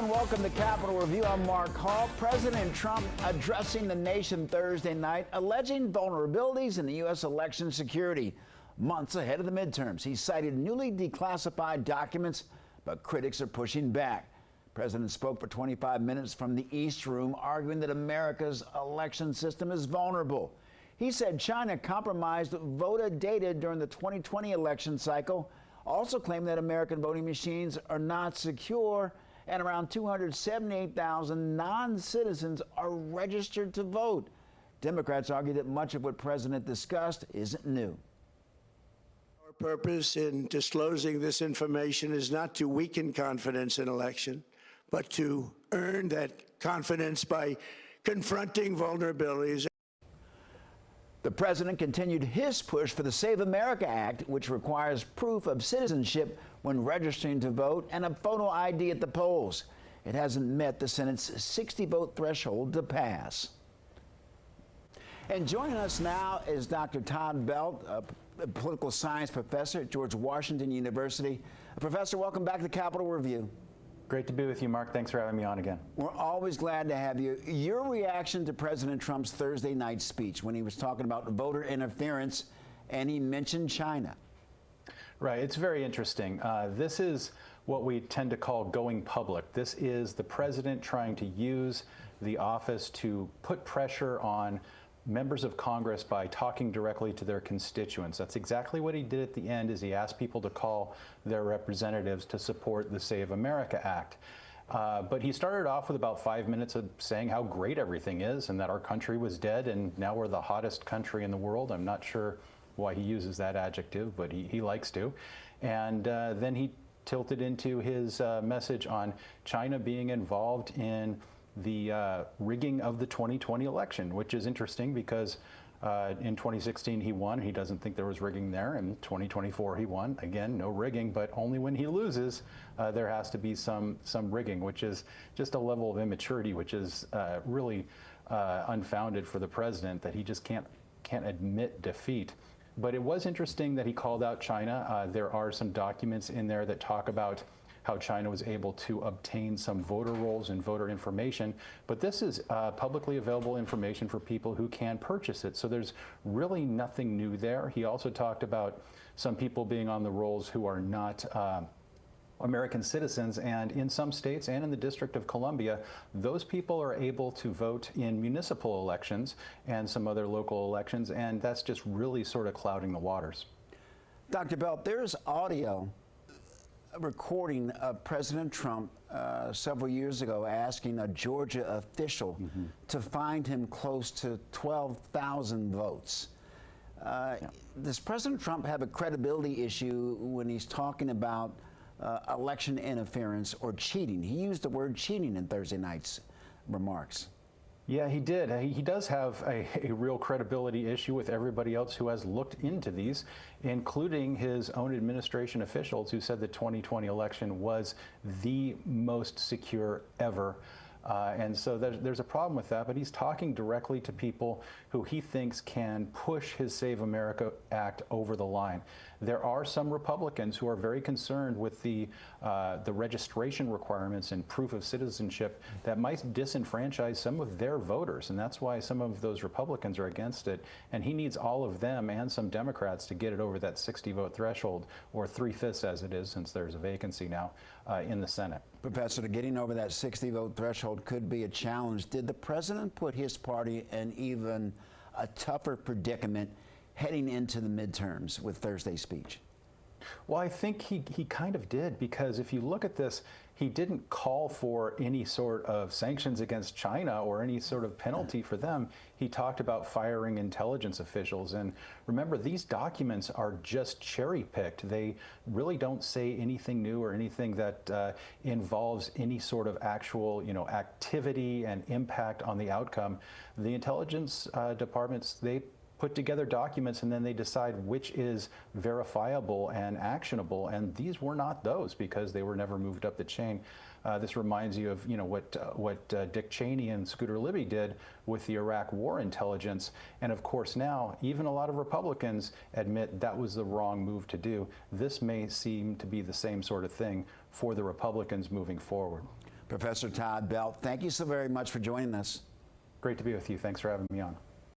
and welcome to Capitol Review. I'm Mark Hall. President Trump addressing the nation Thursday night, alleging vulnerabilities in the U.S. election security. Months ahead of the midterms, he cited newly declassified documents, but critics are pushing back. The president spoke for 25 minutes from the East Room, arguing that America's election system is vulnerable. He said China compromised voter data during the 2020 election cycle, also claimed that American voting machines are not secure, and around 278,000 non-citizens are registered to vote. Democrats argue that much of what the president discussed isn't new. Our purpose in disclosing this information is not to weaken confidence in election, but to earn that confidence by confronting vulnerabilities. The president continued his push for the Save America Act, which requires proof of citizenship when registering to vote and a photo ID at the polls. It hasn't met the Senate's 60-vote threshold to pass. And joining us now is Dr. Todd Belt, a political science professor at George Washington University. Professor, welcome back to Capitol Review. Great to be with you, Mark. Thanks for having me on again. We're always glad to have you. Your reaction to President Trump's Thursday night speech when he was talking about voter interference and he mentioned China. Right. It's very interesting. This is what we tend to call going public. This is the president trying to use the office to put pressure on members of Congress by talking directly to their constituents. That's exactly what he did at the end, is he asked people to call their representatives to support the Save America Act. But he started off with about 5 minutes of saying how great everything is and that our country was dead and now we're the hottest country in the world. I'm not sure why he uses that adjective, but he likes to. And then he tilted into his message on China being involved in the rigging of the 2020 election, which is interesting because in 2016 he won. He doesn't think there was rigging there. In 2024 he won. Again, no rigging, but only when he loses there has to be some rigging, which is just a level of immaturity which is really unfounded for the president, that he just can't admit defeat. But it was interesting that he called out China. There are some documents in there that talk about how China was able to obtain some voter rolls and voter information, but this is publicly available information for people who can purchase it. So there's really nothing new there. He also talked about some people being on the rolls who are not American citizens, and in some states and in the District of Columbia, those people are able to vote in municipal elections and some other local elections, and that's just really sort of clouding the waters. Dr. Belt, there's audio recording of President Trump several years ago asking a Georgia official to find him close to 12,000 votes. Does President Trump have a credibility issue when he's talking about election interference or cheating? He used the word cheating in Thursday night's remarks. Yeah, he did. He does have a real credibility issue with everybody else who has looked into these, including his own administration officials who said the 2020 election was the most secure ever. And so there's a problem with that, but he's talking directly to people who he thinks can push his Save America Act over the line. There are some Republicans who are very concerned with the registration requirements and proof of citizenship that might disenfranchise some of their voters, and that's why some of those Republicans are against it. And he needs all of them and some Democrats to get it over that 60-vote threshold, or 3/5 as it is, since there's a vacancy now in the Senate. Professor, getting over that 60-vote threshold could be a challenge. Did the president put his party in even a tougher predicament heading into the midterms with Thursday's speech? Well, I think he kind of did, because if you look at this, he didn't call for any sort of sanctions against China or any sort of penalty for them. He talked about firing intelligence officials. And remember, these documents are just cherry-picked. They really don't say anything new or anything that involves any sort of actual, activity and impact on the outcome. The intelligence departments, they put together documents and then they decide which is verifiable and actionable, and these were not those because they were never moved up the chain. This reminds you of what Dick Cheney and Scooter Libby did with the Iraq War intelligence, and of course now even a lot of Republicans admit that was the wrong move to do. This may seem to be the same sort of thing for the Republicans moving forward. Professor Todd Belt, thank you so very much for joining us. Great to be with you. Thanks for having me on.